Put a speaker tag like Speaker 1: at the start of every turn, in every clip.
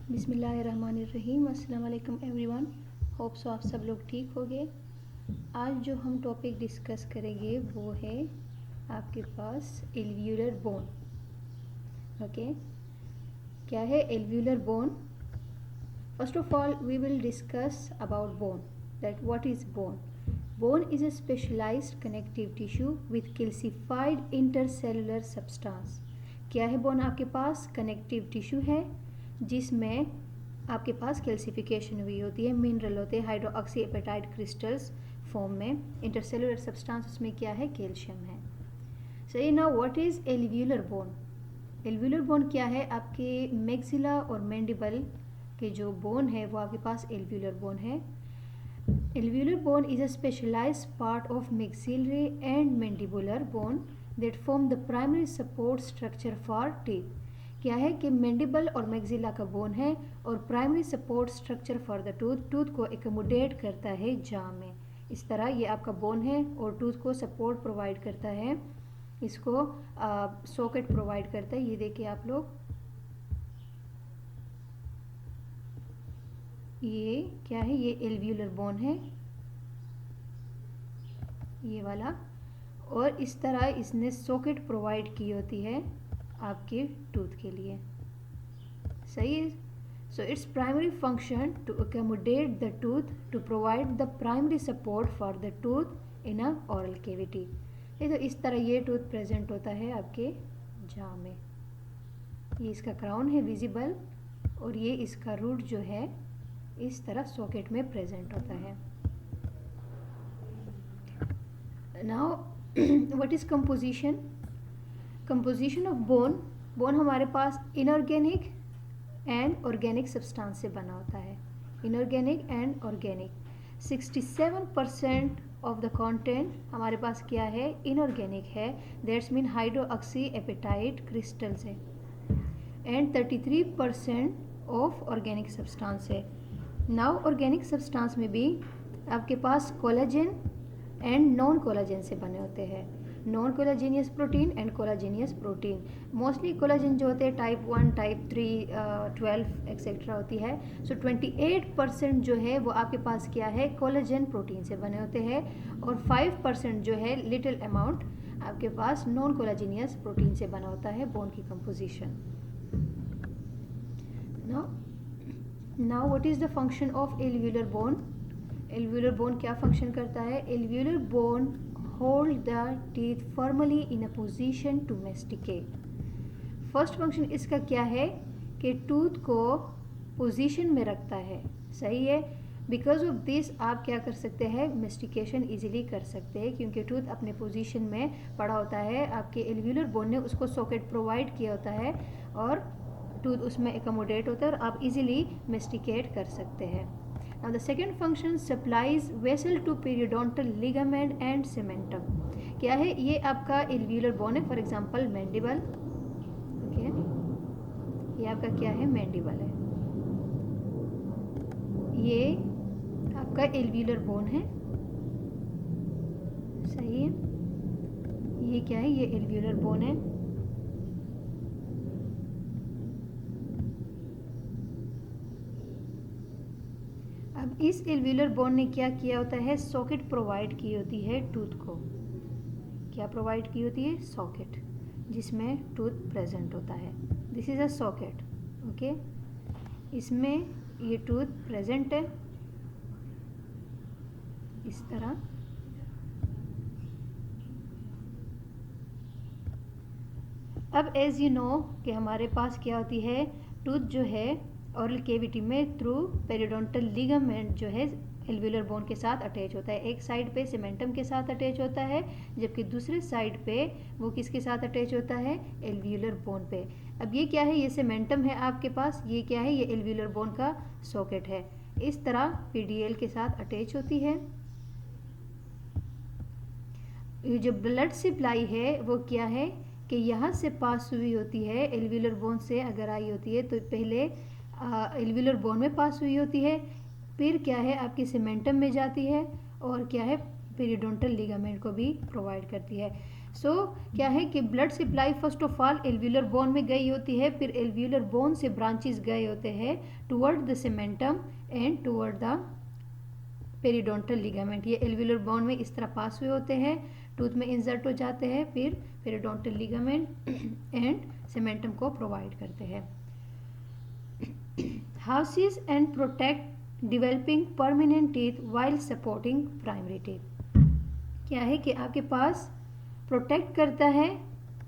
Speaker 1: बिस्मिल्लाहिर्रहमानिर्रहीम। अस्सलाम वालेकुम एवरीवन। होप सो आप सब लोग ठीक होंगे। आज जो हम टॉपिक डिस्कस करेंगे वो है आपके पास एल्वियोलर बोन। ओके, क्या है alveolar bone? First of all we will discuss about bone, that what is bone. Bone is a specialized connective tissue with calcified intercellular substance. क्या है बोन? आपके पास कनेक्टिव टिश्यू है जिसमें आपके पास कैल्सिफिकेशन हुई होती है, मिनरल होते हैं, हाइड्रोक्सी एपेटाइट क्रिस्टल्स फॉर्म में, इंटरसेलुलर सब्सटेंस उसमें क्या है? कैल्शियम है. सही. Now what is alveolar bone? Alveolar bone क्या है? आपके मैक्सिला और मैंडिबल के जो बोन है वो आपके पास एल्वियोलर बोन है. Alveolar bone is a specialized part of maxillary and mandibular bone that form the primary support structure for teeth. क्या है कि मैंडिबल और मैक्सिला का बोन है और primary support structure for the tooth को एकोमोडेट करता है जॉ में. इस तरह ये आपका बोन है और टूथ को सपोर्ट प्रोवाइड करता है, इसको सॉकेट प्रोवाइड करता है. ये देखिए आप लोग, ये क्या है? ये एल्वियोलर बोन है, ये वाला, और इस तरह इसने सॉकेट प्रोवाइड की होती है आपके टूथ के लिए. सही है. So its primary function to accommodate the tooth to provide the primary support for the tooth in a oral cavity. ये तो इस तरह ये टूथ प्रेजेंट होता है आपके जाव में. ये इसका क्राउन है विजिबल और ये इसका रूट जो है इस तरह सॉकेट में प्रेजेंट होता है. Now what is composition? Composition of bone. Bone हमारे पास इनऑर्गेनिक एंड ऑर्गेनिक सब्सटेंस से बना होता है. Inorganic and organic. 67% of the content हमारे पास क्या है? इनऑर्गेनिक है. That's mean hydroxyapatite crystals है. एंड 33% ऑफ ऑर्गेनिक सब्सटेंस है. नाउ ऑर्गेनिक सब्सटेंस में भी आपके पास कोलाजन एंड नॉन कोलाजन से बने होते हैं. Non collagenous protein and collagenous protein. Mostly collagen जो होते हैं टाइप 1, टाइप 3, 12 एक्सेट्रा होती है. सो 28% जो है वो आपके पास क्या है? कोलाजन प्रोटीन से बने होते हैं और 5% जो है लिटिल अमाउंट आपके पास नॉन कोलाजेनियस प्रोटीन से बना होता है बोन की composition. Now what is the function of alveolar bone? Alveolar bone क्या फंक्शन करता है? Alveolar bone hold the teeth firmly in a position to masticate. First function इसका क्या है? कि टूथ को पोजीशन में रखता है. सही है. बिकॉज ऑफ दिस आप क्या कर सकते हैं? मेस्टिकेशन इजीली कर सकते हैं क्योंकि टूथ अपने पोजीशन में पड़ा होता है. आपके एल्वियोलर बोन ने उसको सॉकेट प्रोवाइड किया होता है और टूथ उसमें एकोमोडेट होता है और आप इजीली मेस्टिकेट कर सकते हैं. Now the second function supplies vessel to periodontal ligament and cementum. क्या है? ये आपका एल्वियोलर बोन है. For example mandible. ओके, ये आपका क्या है? मैंडिबल है. ये आपका एल्वियोलर बोन है. सही है. ये क्या है? ये एल्वियोलर बोन है. अब इस एल्वियोलर बोन ने क्या किया होता है? सॉकेट प्रोवाइड की होती है टूथ को. क्या प्रोवाइड की होती है? सॉकेट, जिसमें टूथ प्रेजेंट होता है. This is a socket. Okay, इसमें ये टूथ प्रेजेंट है इस तरह. अब एज यू नो कि हमारे पास क्या होती है? टूथ जो है ओरल कैविटी में थ्रू पेरियोडोंटल लिगामेंट जो है एल्वियोलर बोन के साथ अटैच होता है. एक साइड पे सीमेंटम के साथ अटैच होता है जबकि दूसरे साइड पे वो किसके साथ अटैच होता है? एल्वियोलर बोन पे. अब ये क्या है? ये सीमेंटम है आपके पास. ये क्या है? ये एल्वियोलर बोन का सॉकेट है. इस तरह पीडीएल के साथ अटैच होती है. ये जो ब्लड सप्लाई है वो क्या है कि यहाँ से पास हुई होती है. एल्वियोलर बोन से अगर आई होती है तो पहले एल्वियोलर बोन में पास हुई होती है, फिर क्या है? आपकी सीमेंटम में जाती है और क्या है? पेरियोडोंटल लिगामेंट को भी प्रोवाइड करती है. क्या है कि blood supply first of all alveolar bone में गई होती है, फिर एल्व्यूलर बोन से ब्रांचेस गए होते हैं toward the cementum and toward the periodontal ligament. ये एल्व्यूलर बोन में इस तरह पास हुए होते हैं, टूथ में इंसर्ट हो जाते हैं, फिर पेरिडोंटल लिगामेंट एंड सीमेंटम को प्रोवाइड करते हैं। Houses and protect developing permanent teeth while supporting primary teeth. क्या है कि आपके पास प्रोटेक्ट करता है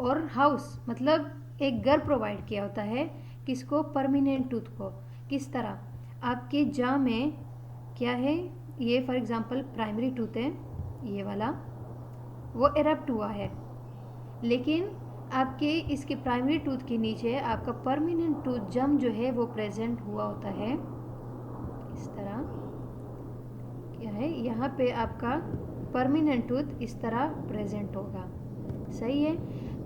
Speaker 1: और हाउस मतलब एक घर प्रोवाइड किया होता है किसको, परमानेंट टूथ को। किस तरह, आपके जाँ में क्या है, ये फॉर एग्जांपल प्राइमरी टूथ है, ये वाला वो इरप्ट हुआ है, लेकिन आपके इसके प्राइमरी टूथ के नीचे आपका परमानेंट टूथ जम जो है वो प्रेजेंट हुआ होता है। इस तरह क्या है, यहाँ पे आपका परमानेंट टूथ इस तरह प्रेजेंट होगा। सही है,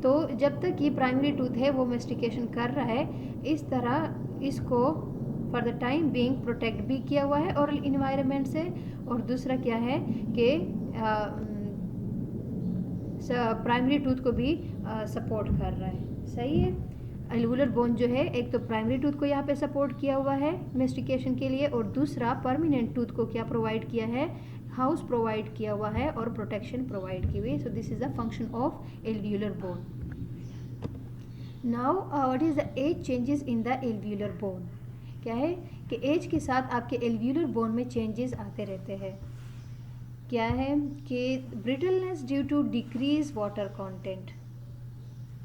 Speaker 1: तो जब तक ये प्राइमरी टूथ है वो मेस्टिकेशन कर रहा है, इस तरह इसको for the time being protect भी किया हुआ है ओरल इन्वायरमेंट से। और दूसरा क्या है कि प्राइमरी टूथ को भी सपोर्ट कर रहा है। सही है, एल्वुलर बोन जो है एक तो प्राइमरी टूथ को यहाँ पे सपोर्ट किया हुआ है मेस्टिकेशन के लिए, और दूसरा परमानेंट टूथ को क्या प्रोवाइड किया है, हाउस प्रोवाइड किया हुआ है और प्रोटेक्शन प्रोवाइड की हुई। So this is the function of alveolar bone. Now what is the age changes in the alveolar bone. क्या है कि एज के साथ आपके एल्व्यूलर बोन में चेंजेस आते रहते हैं। क्या है कि brittleness due to decrease water content,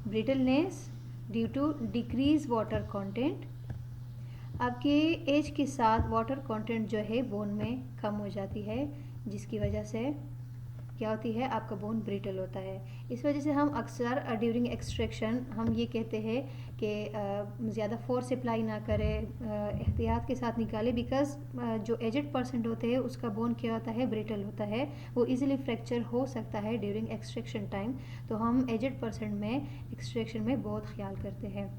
Speaker 1: brittleness due to decrease water content, आपके एज के साथ वाटर कंटेंट जो है बोन में कम हो जाती है, जिसकी वजह से क्या होती है, आपका बोन ब्रिटल होता है। इस वजह से हम अक्सर ड्यूरिंग एक्सट्रैक्शन हम ये कहते हैं कि ज़्यादा फोर्स अप्लाई ना करें, एहतियात के साथ निकालें, बिकॉज जो एजेड पर्सन होते हैं उसका बोन क्या होता है, ब्रिटल होता है, वो इजीली फ्रैक्चर हो सकता है ड्यूरिंग एक्सट्रैक्शन टाइम। तो हम एजेड पर्सन में एक्सट्रैक्शन में बहुत ख्याल करते हैं।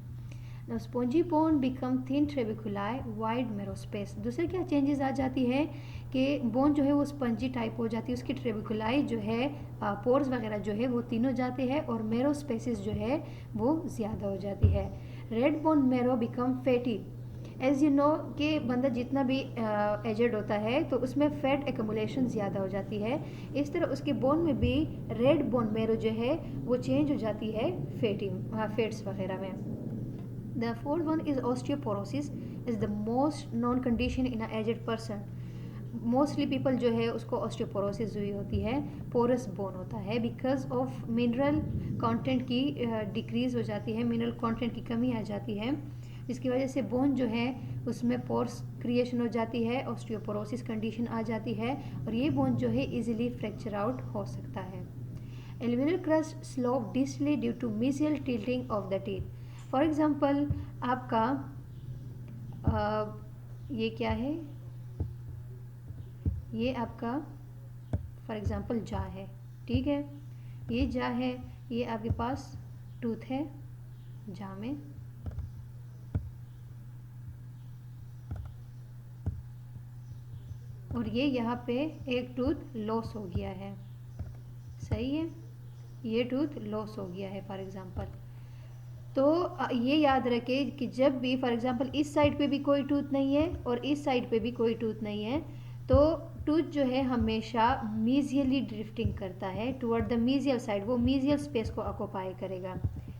Speaker 1: Now spongy bone become thin trabeculi, wide marrow space। दूसरे क्या चेंजेस आ जाती है कि बोन जो है वो स्पंजी टाइप हो जाती है, उसकी ट्रेबिकुलाई जो है, पोर्स वगैरह जो है वो तीन हो जाते हैं, और मेरो स्पेसिस जो है वो ज़्यादा हो जाती है। Red bone marrow become fatty. As you know कि बंदा जितना भी एजेड होता है तो उसमें फैट एकमुलेशन ज़्यादा हो जाती है, इस तरह उसके बोन में भी रेड बोन मेरो जो है वो चेंज हो जाती है फैट्स वगैरह में। The fourth one is osteoporosis, is the most known condition in a aged person. Mostly people जो है उसको ऑस्टियोपोरोसिस हुई होती है, पोरस बोन होता है, बिकॉज ऑफ मिनरल कंटेंट की डिक्रीज़ हो जाती है, मिनरल कंटेंट की कमी आ जाती है, जिसकी वजह से बोन जो है उसमें पोर्स क्रिएशन हो जाती है, ऑस्टियोपोरोसिस कंडीशन आ जाती है, और ये बोन जो है इजीली फ्रैक्चर आउट हो सकता है। एल्विनल crest slope distally due to mesial tilting of the teeth. For example आपका ये क्या है, ये आपका फॉर एग्जाम्पल जा है, ठीक है, ये जा है, ये आपके पास टूथ है जा में, और ये यहाँ पे एक टूथ लॉस हो गया है। सही है, ये टूथ लॉस हो गया है फॉर एग्जाम्पल। तो ये याद रखें कि जब भी फॉर एग्जांपल इस साइड पे भी कोई टूथ नहीं है और इस साइड पे भी कोई टूथ नहीं है, तो टूथ जो है हमेशा मीजियली ड्रिफ्टिंग करता है टुवर्ड द मीजियल साइड, वो मीजियल स्पेस को ऑक्यूपाई करेगा।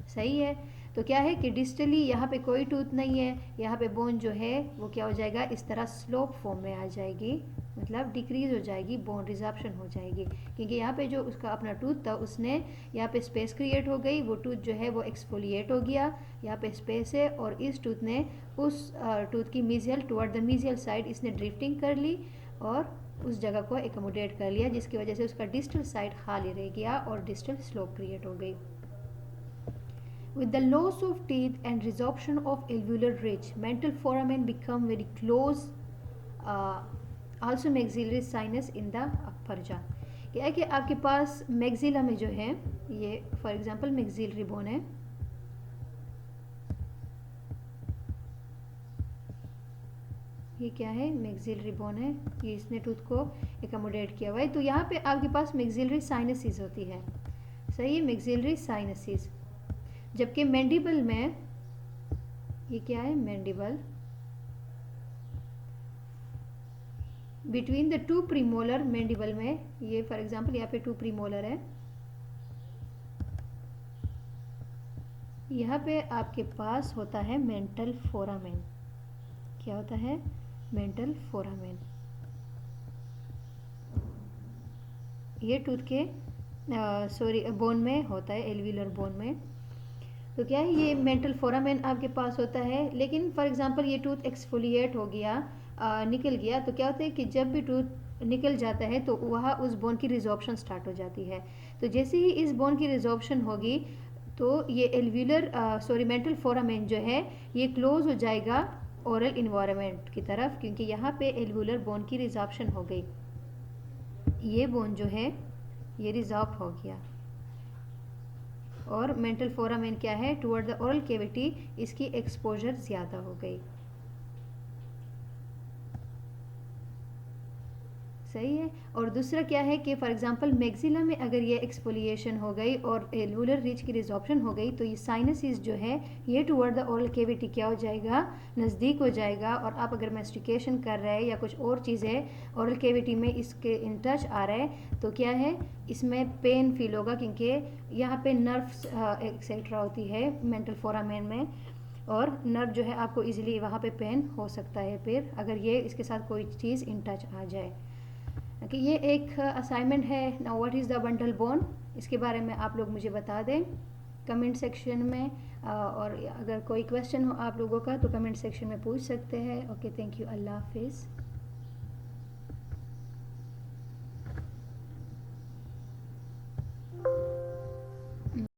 Speaker 1: सही है, तो क्या है कि डिस्टली यहाँ पे कोई टूथ नहीं है, यहाँ पे बोन जो है वो क्या हो जाएगा, इस तरह स्लोप फॉर्म में आ जाएगी, मतलब डिक्रीज हो जाएगी, बोन रिजर्प्शन हो जाएगी, क्योंकि यहाँ पे जो उसका अपना टूथ था उसने यहाँ पे स्पेस क्रिएट हो गई, वो टूथ जो है वो एक्सफोलिएट हो गया, यहाँ पे स्पेस है, और इस टूथ ने उस टूथ की mesial toward the mesial side इसने ड्रिफ्टिंग कर ली और उस जगह को एकोमोडेट कर लिया, जिसकी वजह से उसका डिस्टल साइड खाली रह गया और डिस्टल स्लोप क्रिएट हो गई। With the loss of teeth and resorption of alveolar ridge, mental foramen become very close. Also maxillary sinus in the upper jaw. क्या है कि आपके पास मैक्सिला में जो है, ये फॉर एग्जांपल मैक्सिलरी बोन है, ये क्या है, मैक्सिलरी बोन है, ये इसने टूथ को एकोमोडेट किया हुआ है, तो यहाँ पे आपके पास मैक्सिलरी साइनसिस होती है। सही है, मैक्सिलरी साइनसिस। जबकि मैंडिबल में ये क्या है, mandible between the two premolar, mandible में ये फॉर एग्जांपल यहाँ पे टू प्रीमोलर है, यहाँ पे आपके पास होता है मेंटल फोरामेन। क्या होता है, मेंटल फोरामेन। ये टूथ के बोन में होता है, एल्वियुलर बोन में। तो क्या है, ये मेंटल फोरामेन आपके पास होता है। लेकिन फॉर एग्जांपल ये टूथ एक्सफोलिएट हो गया, निकल गया, तो क्या होता है कि जब भी टूथ निकल जाता है तो वहाँ उस बोन की रिजॉर्प्शन स्टार्ट हो जाती है। तो जैसे ही इस बोन की रिजॉर्प्शन होगी तो ये एल्वियुलर मेंटल फोरामेन जो है ये क्लोज हो जाएगा ओरल इन्वायरमेंट की तरफ, क्योंकि यहाँ पे एल्वियुलर बोन की रिजॉर्प्शन हो गई। ये बोन जो है ये रिजॉर्ब हो गया, और मेंटल फोरामेन क्या है, टुवर्ड द ओरल कैविटी इसकी एक्सपोजर ज़्यादा हो गई। सही है। और दूसरा क्या है कि फॉर एग्जांपल मैक्सिला में अगर ये एक्सफोलिएशन हो गई और एल्वुलर रिज की रिजॉर्प्शन हो गई, तो ये साइनसिस जो है ये टुवर्ड द ओरल कैविटी क्या हो जाएगा, नज़दीक हो जाएगा। और आप अगर मेस्टिकेशन कर रहे हैं या कुछ और चीज़ें ओरल कैविटी में इसके इन टच आ रहा है, तो क्या है, इसमें पेन फील होगा, क्योंकि यहाँ पे नर्व्स एक्सेट्रा होती है मेंटल फोरामेन में, और नर्व जो है आपको इजीली वहाँ पे पेन हो सकता है फिर अगर ये इसके साथ कोई चीज़ इन टच आ जाए। कि ये एक असाइनमेंट है। Now what is the bundle bone, इसके बारे में आप लोग मुझे बता दें कमेंट सेक्शन में, और अगर कोई क्वेश्चन हो आप लोगों का तो कमेंट सेक्शन में पूछ सकते हैं। ओके, थैंक यू, अल्लाह हाफिज़।